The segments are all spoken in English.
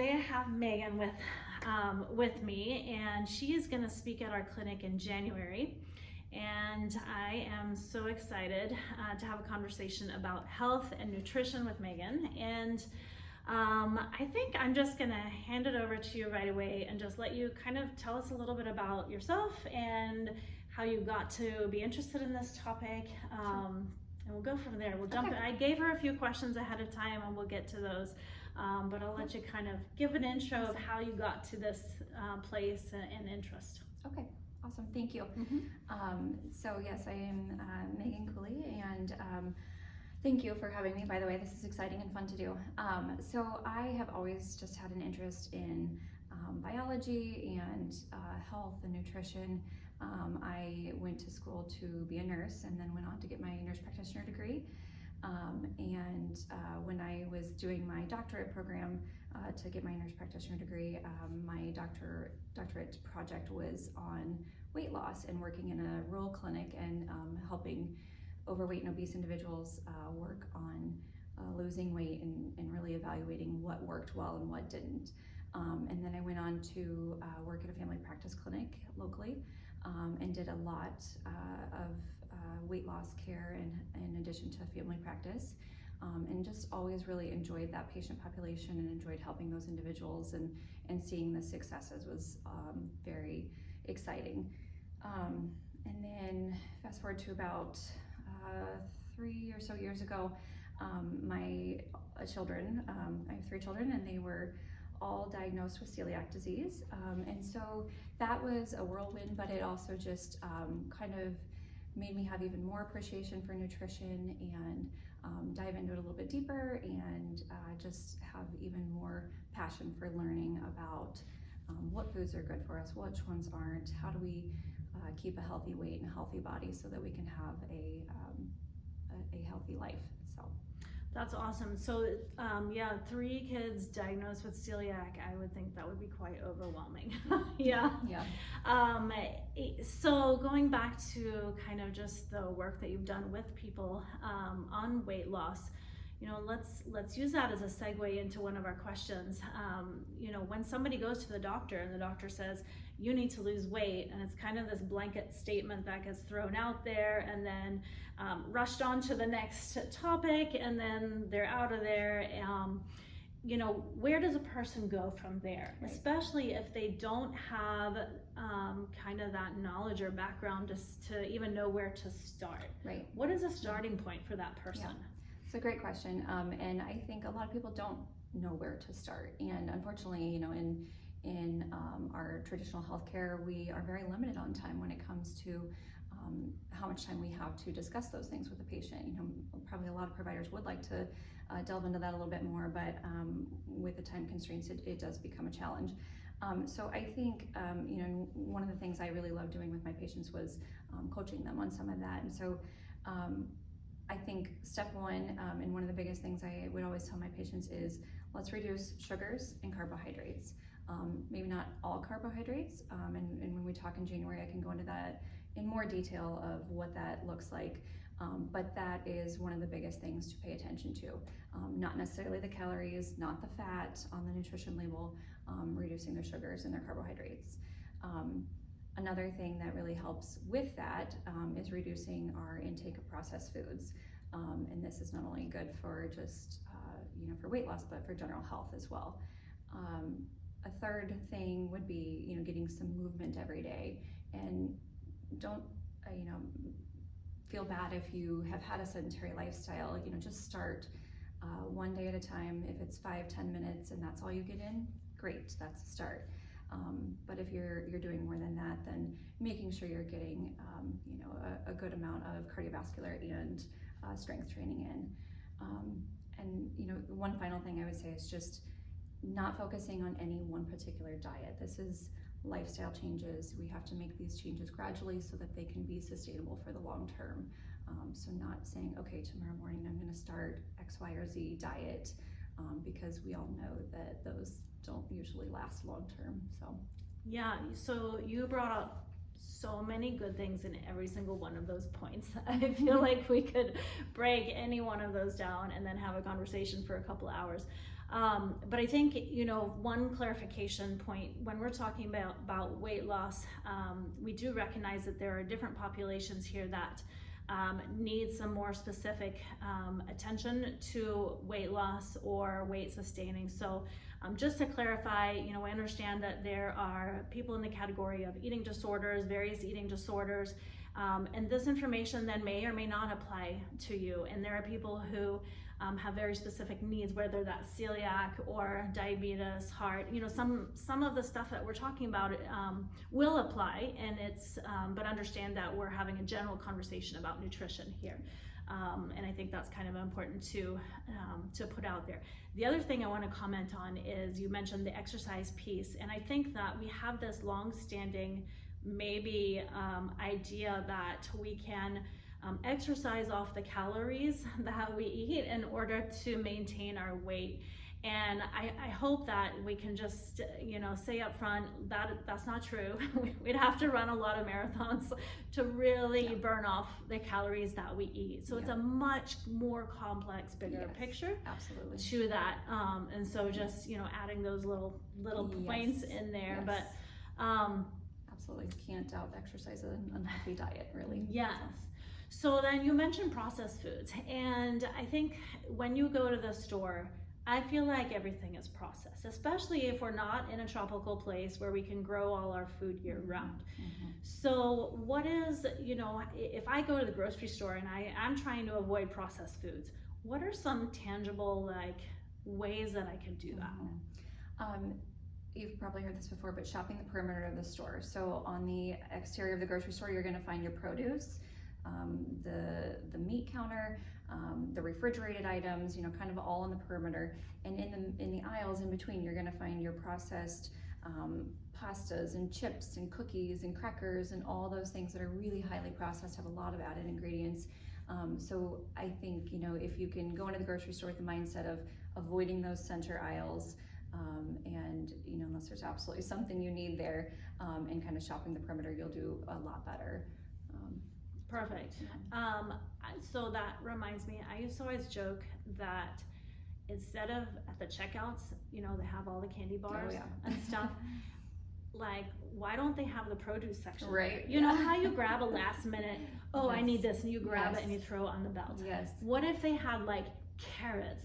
today I have Megan with me, and she is going to speak at our clinic in January. And I am so excited to have a conversation about health and nutrition with Megan. And I think I'm just going to hand it over to you right away and just let you kind of tell us a little bit about yourself and how you got to be interested in this topic. And we'll go from there. We'll jump in. I gave her a few questions ahead of time and we'll get to those. But I'll let you kind of give an intro of how you got to this place and interest. Okay, awesome. Thank you. So yes, I am Megan Cooley, and thank you for having me. By the way, this is exciting and fun to do. So I have always just had an interest in biology and health and nutrition. I went to school to be a nurse and then went on to get my nurse practitioner degree. When I was doing my doctorate program to get my nurse practitioner degree, my doctorate project was on weight loss and working in a rural clinic and helping overweight and obese individuals work on losing weight and really evaluating what worked well and what didn't. And then I went on to work at a family practice clinic locally and did a lot of weight loss care in addition to family practice, and just always really enjoyed that patient population and enjoyed helping those individuals and seeing the successes was very exciting. And then fast forward to about 3 or so years ago, my children, I have 3 children, and they were all diagnosed with celiac disease. And so that was a whirlwind, but it also just kind of made me have even more appreciation for nutrition and dive into it a little bit deeper and just have even more passion for learning about what foods are good for us, which ones aren't, how do we keep a healthy weight and a healthy body so that we can have a healthy life. So that's awesome. So yeah, 3 kids diagnosed with celiac, I would think that would be quite overwhelming. Yeah. So going back to kind of just the work that you've done with people on weight loss, you know, let's use that as a segue into one of our questions. You know, when somebody goes to the doctor and the doctor says, you need to lose weight, and it's kind of this blanket statement that gets thrown out there and then rushed on to the next topic, and then they're out of there. You know, where does a person go from there? Right. Especially if they don't have kind of that knowledge or background to even know where to start. Right. What is a starting point for that person? Yeah. It's a great question, and I think a lot of people don't know where to start. And unfortunately, you know, in our traditional healthcare, we are very limited on time when it comes to how much time we have to discuss those things with the patient. You know, probably a lot of providers would like to delve into that a little bit more, but with the time constraints, it does become a challenge. So I think, you know, one of the things I really love doing with my patients was coaching them on some of that. And so I think step one, and one of the biggest things I would always tell my patients is, let's reduce sugars and carbohydrates. Maybe not all carbohydrates, and when we talk in January, I can go into that in more detail of what that looks like, but that is one of the biggest things to pay attention to. Not necessarily the calories, not the fat on the nutrition label, reducing their sugars and their carbohydrates. Another thing that really helps with that is reducing our intake of processed foods. And this is not only good for just, you know, for weight loss, but for general health as well. A third thing would be, you know, getting some movement every day. And don't, you know, feel bad if you have had a sedentary lifestyle. You know, just start one day at a time. If it's 5-10 minutes and that's all you get in, great, that's a start. But if you're doing more than that, then making sure you're getting, you know, a good amount of cardiovascular and strength training in. And, you know, one final thing I would say is just not focusing on any one particular diet. This is lifestyle changes. We have to make these changes gradually so that they can be sustainable for the long term. So not saying, okay, tomorrow morning I'm going to start X, Y, or Z diet, because we all know that those don't usually last long term. So yeah, so you brought up so many good things in every single one of those points. I feel like we could break any one of those down and then have a conversation for a couple of hours. But I think, one clarification point, when we're talking about weight loss, we do recognize that there are different populations here that need some more specific attention to weight loss or weight sustaining. So just to clarify, I understand that there are people in the category of eating disorders, various eating disorders, and this information then may or may not apply to you. And there are people who have very specific needs, whether that's celiac or diabetes, heart, some of the stuff that we're talking about will apply, and but understand that we're having a general conversation about nutrition here. And I think that's kind of important to put out there. The other thing I want to comment on is you mentioned the exercise piece, and I think that we have this long-standing maybe idea that we can exercise off the calories that we eat in order to maintain our weight. And I hope that we can just, say up front that that's not true. We'd have to run a lot of marathons to really burn off the calories that we eat. So it's a much more complex, bigger picture absolutely to that. And so just, adding those little points in there. But absolutely can't out exercise an unhealthy diet, really. Yes. So then you mentioned processed foods, and I think when you go to the store, I feel like everything is processed, especially if we're not in a tropical place where we can grow all our food year round. So what is, if I go to the grocery store and I'm trying to avoid processed foods, what are some tangible ways that I can do that? You've probably heard this before, but shopping the perimeter of the store. So on the exterior of the grocery store, you're going to find your produce, the meat counter, the refrigerated items, kind of all on the perimeter. And in the aisles in between, you're going to find your processed pastas and chips and cookies and crackers and all those things that are really highly processed, have a lot of added ingredients. So I think, if you can go into the grocery store with the mindset of avoiding those center aisles, and unless there's absolutely something you need there, and kind of shopping the perimeter, you'll do a lot better. Perfect. So that reminds me, I used to always joke that instead of at the checkouts, they have all the candy bars and stuff. Why don't they have the produce section? Right. You know how you grab a last minute, I need this, and you grab it and you throw it on the belt. Yes. What if they had carrots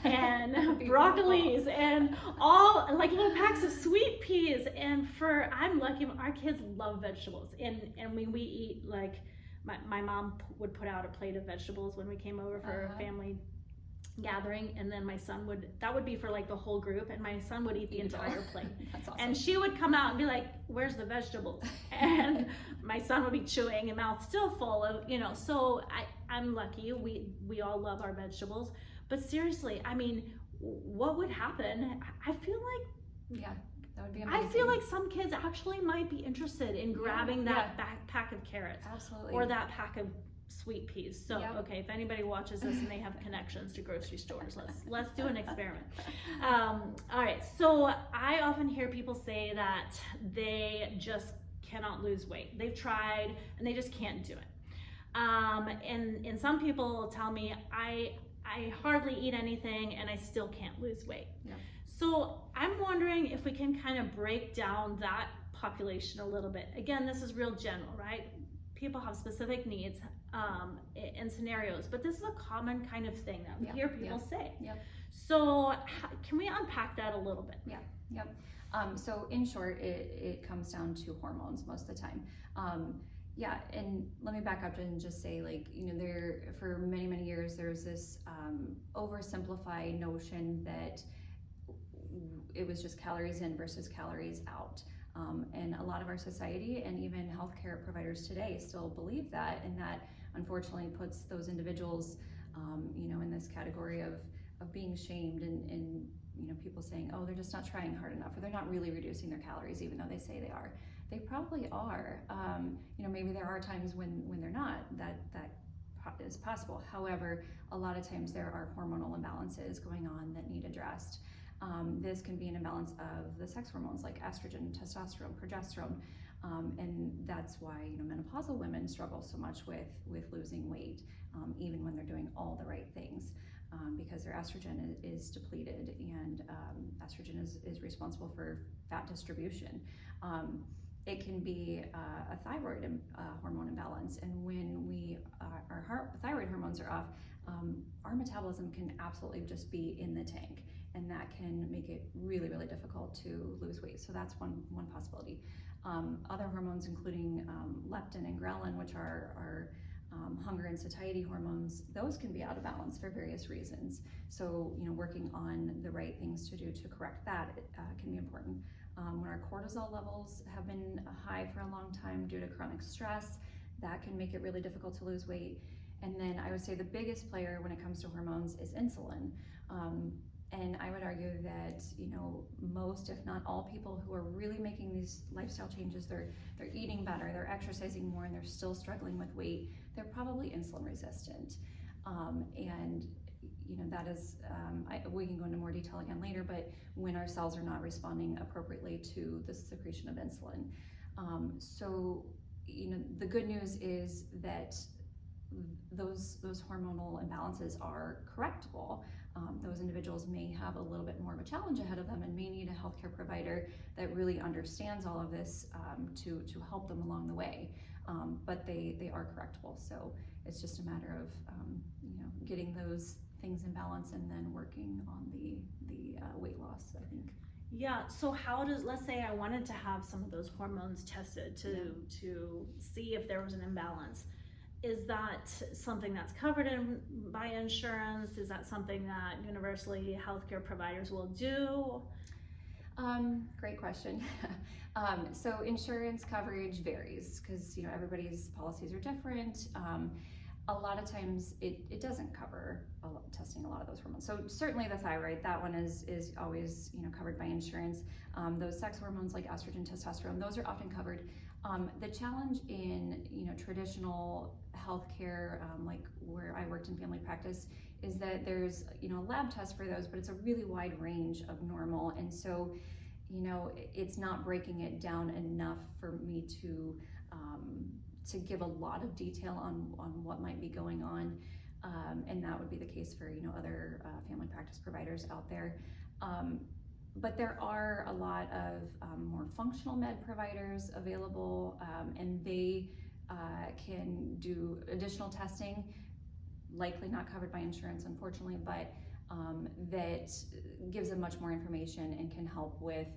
and broccolis and all little packs of sweet peas? And I'm lucky, our kids love vegetables, and when we eat my mom would put out a plate of vegetables when we came over for a family gathering, and then my son that would be for the whole group, and my son would eat the entire plate. That's awesome. And she would come out and be like, where's the vegetables? And my son would be chewing and mouth still full of, so I'm lucky, we all love our vegetables. But seriously, what would happen? I feel like that would be amazing. I feel like some kids actually might be interested in grabbing that pack of carrots. Absolutely. Or that pack of sweet peas. So, okay, if anybody watches this and they have connections to grocery stores, let's do an experiment. All right. So I often hear people say that they just cannot lose weight. They've tried and they just can't do it. And some people tell me, I hardly eat anything and I still can't lose weight. So I'm wondering if we can kind of break down that population a little bit. Again, this is real general, right? People have specific needs and scenarios, but this is a common kind of thing that we hear people say. So can we unpack that a little bit? So in short, it comes down to hormones most of the time. And let me back up and just say, there for many years there's this oversimplified notion that it was just calories in versus calories out. And a lot of our society and even healthcare providers today still believe that, and that unfortunately puts those individuals, in this category of being shamed and people saying, oh, they're just not trying hard enough, or they're not really reducing their calories, even though they say they are. They probably are. Maybe there are times when they're not. That is possible. However, a lot of times there are hormonal imbalances going on that need addressed. This can be an imbalance of the sex hormones like estrogen, testosterone, progesterone, and that's why menopausal women struggle so much with losing weight, even when they're doing all the right things. because their estrogen is depleted, and estrogen is responsible for fat distribution. It can be a thyroid hormone imbalance, and when our thyroid hormones are off, our metabolism can absolutely just be in the tank, and that can make it really, really difficult to lose weight. So that's one possibility. Other hormones, including leptin and ghrelin, which are hunger and satiety hormones, those can be out of balance for various reasons. So, working on the right things to do to correct that can be important. When our cortisol levels have been high for a long time due to chronic stress, that can make it really difficult to lose weight. And then I would say the biggest player when it comes to hormones is insulin. And I would argue that, most, if not all people who are really making these lifestyle changes, they're eating better, they're exercising more, and they're still struggling with weight, they're probably insulin resistant. And that is, we can go into more detail again later, but when our cells are not responding appropriately to the secretion of insulin. So, the good news is that those hormonal imbalances are correctable. Those individuals may have a little bit more of a challenge ahead of them and may need a healthcare provider that really understands all of this to help them along the way. But they are correctable. So it's just a matter of getting those things in balance and then working on the weight loss, I think. Yeah, so let's say I wanted to have some of those hormones tested to see if there was an imbalance. Is that something that's covered by insurance? Is that something that universally healthcare providers will do? Great question. So insurance coverage varies because everybody's policies are different. A lot of times it doesn't cover testing a lot of those hormones. So certainly the thyroid, that one is always covered by insurance. Those sex hormones like estrogen, testosterone, those are often covered. The challenge in traditional healthcare, like where I worked in family practice, is that there's a lab test for those, but it's a really wide range of normal, and so it's not breaking it down enough for me to give a lot of detail on what might be going on, and that would be the case for other family practice providers out there. But there are a lot of more functional med providers available, and they can do additional testing, likely not covered by insurance, unfortunately, but that gives them much more information and can help with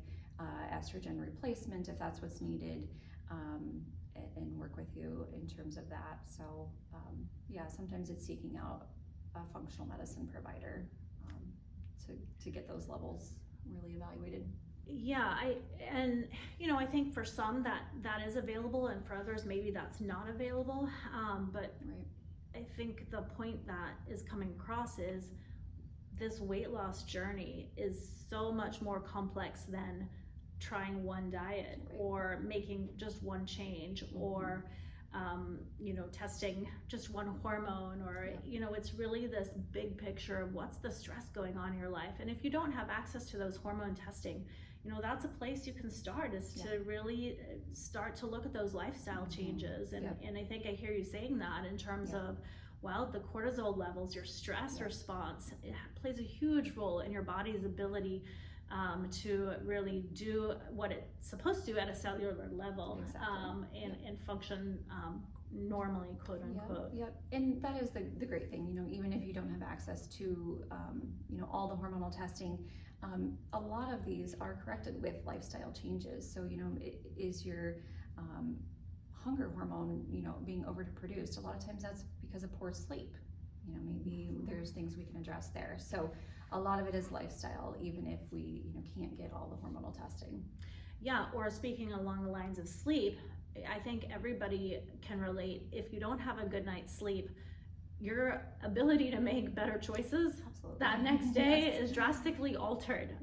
estrogen replacement if that's what's needed, and work with you in terms of that. So yeah, sometimes it's seeking out a functional medicine provider to get those levels really evaluated. Yeah, I think for some that is available, and for others maybe that's not available. But Right. I think the point that is coming across is this weight loss journey is so much more complex than trying one diet, Right. or making just one change, or testing just one hormone, or it's really this big picture of what's the stress going on in your life. And if you don't have access to those hormone testing, that's a place you can start, is to really start to look at those lifestyle changes. And I think I hear you saying that in terms of, well, the cortisol levels, your stress response, it plays a huge role in your body's ability to really do what it's supposed to at a cellular level. Exactly. And function normally, quote unquote. Yep. And that is the great thing, even if you don't have access to all the hormonal testing, a lot of these are corrected with lifestyle changes. So is your hunger hormone being overproduced? A lot of times that's because of poor sleep. Maybe there's things we can address there. So a lot of it is lifestyle, even if we can't get all the hormonal testing. Yeah, or speaking along the lines of sleep, I think everybody can relate. If you don't have a good night's sleep, your ability to make better choices that next day is drastically altered.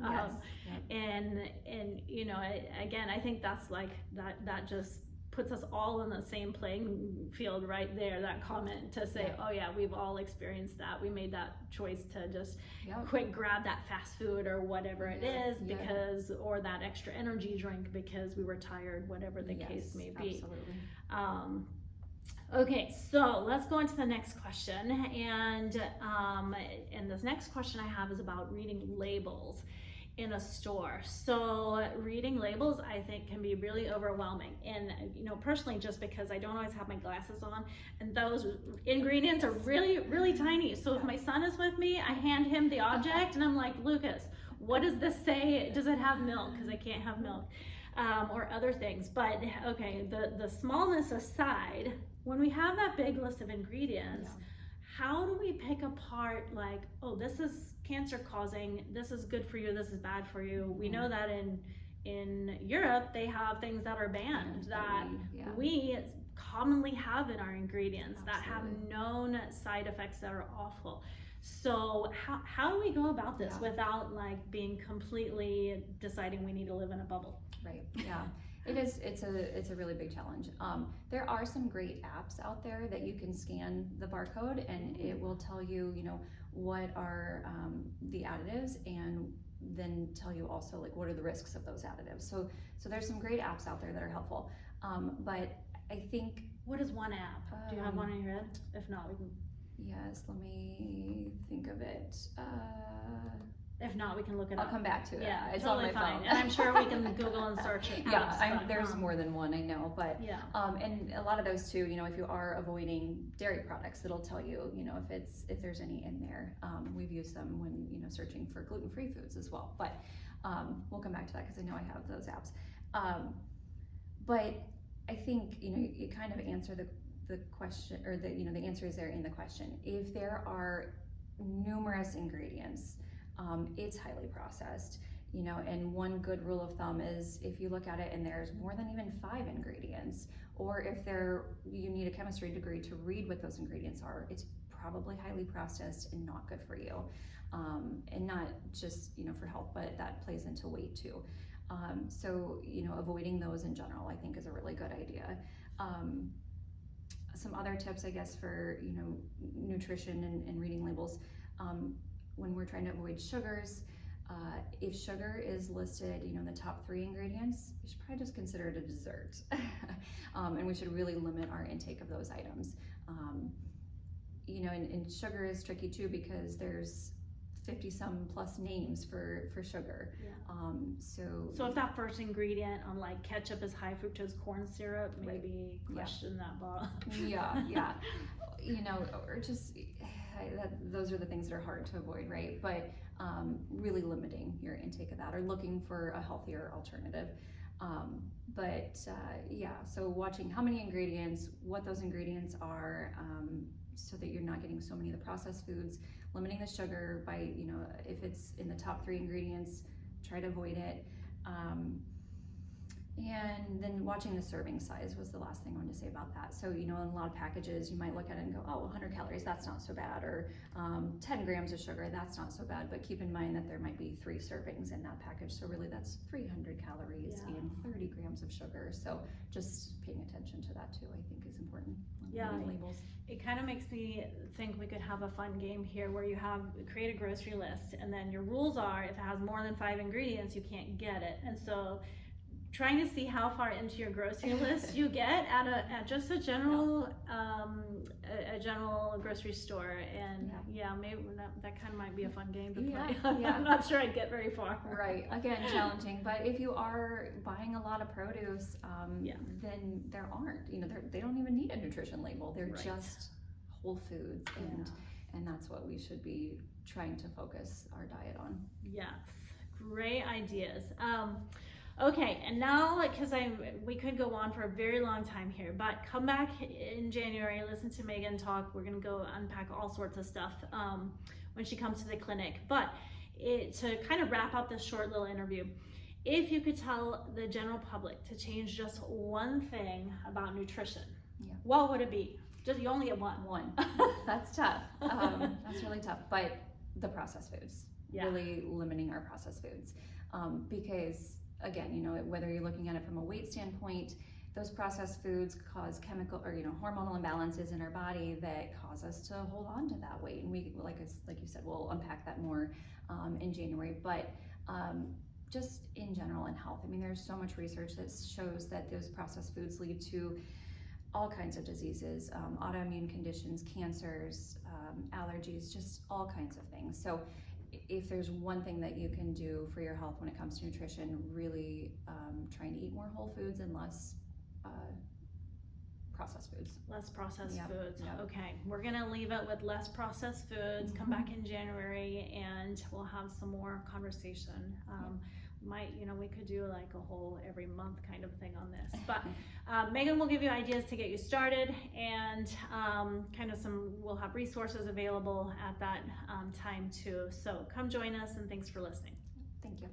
And again, I think that's like that just puts us all in the same playing field right there, that comment to say, oh yeah, we've all experienced that. We made that choice to just quick grab that fast food or whatever it is, because, or that extra energy drink because we were tired, whatever the case may be. Absolutely. Okay, so let's go into the next question. And this next question I have is about reading labels in a store. So reading labels, I think, can be really overwhelming. And personally, just because I don't always have my glasses on, and those ingredients are really, really tiny. So if my son is with me, I hand him the object, and I'm like, Lucas, what does this say? Does it have milk? Because I can't have milk. Or other things. But okay, the smallness aside, when we have that big list of ingredients, how do we pick apart, like, oh, this is cancer causing, this is good for you, this is bad for you? We know that in Europe they have things that are banned that we commonly have in our ingredients that have known side effects that are awful. So how do we go about this without like being completely deciding we need to live in a bubble? Right. Yeah. It's a really big challenge. There are some great apps out there that you can scan the barcode and it will tell you, what are the additives, and then tell you also like what are the risks of those additives. So there's some great apps out there that are helpful. But I think, what is one app? Do you have one in your head? If not, we can. Yes, let me think of it. If not, we can look it up. I'll come back to it. Yeah, it's totally on my fine. phone. And I'm sure we can Google and search it. There's more than one, I know, but yeah. And a lot of those too, if you are avoiding dairy products, it'll tell you, if there's any in there. We've used them when searching for gluten-free foods as well. But we'll come back to that because I know I have those apps. But I think you kind of answer the question, or the answer is there in the question. If there are numerous ingredients, it's highly processed, and one good rule of thumb is if you look at it and there's more than even 5 ingredients, or if you need a chemistry degree to read what those ingredients are, it's probably highly processed and not good for you. And not just, for health, but that plays into weight too. So, avoiding those in general, I think is a really good idea. Some other tips, I guess, for, nutrition and reading labels. When we're trying to avoid sugars, if sugar is listed, in the top 3 ingredients, we should probably just consider it a dessert. And we should really limit our intake of those items. And sugar is tricky too because there's 50-some plus names for sugar. Yeah. So if that first ingredient on like ketchup is high fructose corn syrup, maybe question that bottle. Yeah. Or just those are the things that are hard to avoid, right? But really limiting your intake of that, or looking for a healthier alternative. So watching how many ingredients, what those ingredients are, so that you're not getting so many of the processed foods, limiting the sugar by, if it's in the top 3 ingredients, try to avoid it. And then watching the serving size was the last thing I wanted to say about that. So, in a lot of packages, you might look at it and go, oh, 100 calories, that's not so bad. Or 10 grams of sugar, that's not so bad. But keep in mind that there might be 3 servings in that package. So really that's 300 calories and 30 grams of sugar. So just paying attention to that too, I think is important. Labels. It kind of makes me think we could have a fun game here where you create a grocery list, and then your rules are if it has more than 5 ingredients, you can't get it. And so trying to see how far into your grocery list you get at just a general a general grocery store, and maybe that kind of might be a fun game to play. I'm not sure I'd get very far. Right, again, challenging. But if you are buying a lot of produce, then there aren't, they don't even need a nutrition label. They're just whole foods, and that's what we should be trying to focus our diet on. Yes, great ideas. Okay, and now, because we could go on for a very long time here, but come back in January, listen to Megan talk. We're gonna go unpack all sorts of stuff when she comes to the clinic. But to kind of wrap up this short little interview, if you could tell the general public to change just one thing about nutrition, what would it be? You only get one. One. That's tough. That's really tough. But the processed foods, really limiting our processed foods, because again, whether you're looking at it from a weight standpoint, those processed foods cause chemical or hormonal imbalances in our body that cause us to hold on to that weight. And we, like you said, we'll unpack that more in January. But just in general in health, there's so much research that shows that those processed foods lead to all kinds of diseases, autoimmune conditions, cancers, allergies, just all kinds of things. So if there's one thing that you can do for your health when it comes to nutrition, really trying to eat more whole foods and less processed foods. Less processed Yep, foods. yep. Okay, we're gonna leave it with less processed foods. Come Mhm. back in January and we'll have some more conversation. We could do like a whole every month kind of thing on this. But Megan will give you ideas to get you started, and we'll have resources available at that time too. So come join us, and thanks for listening. Thank you.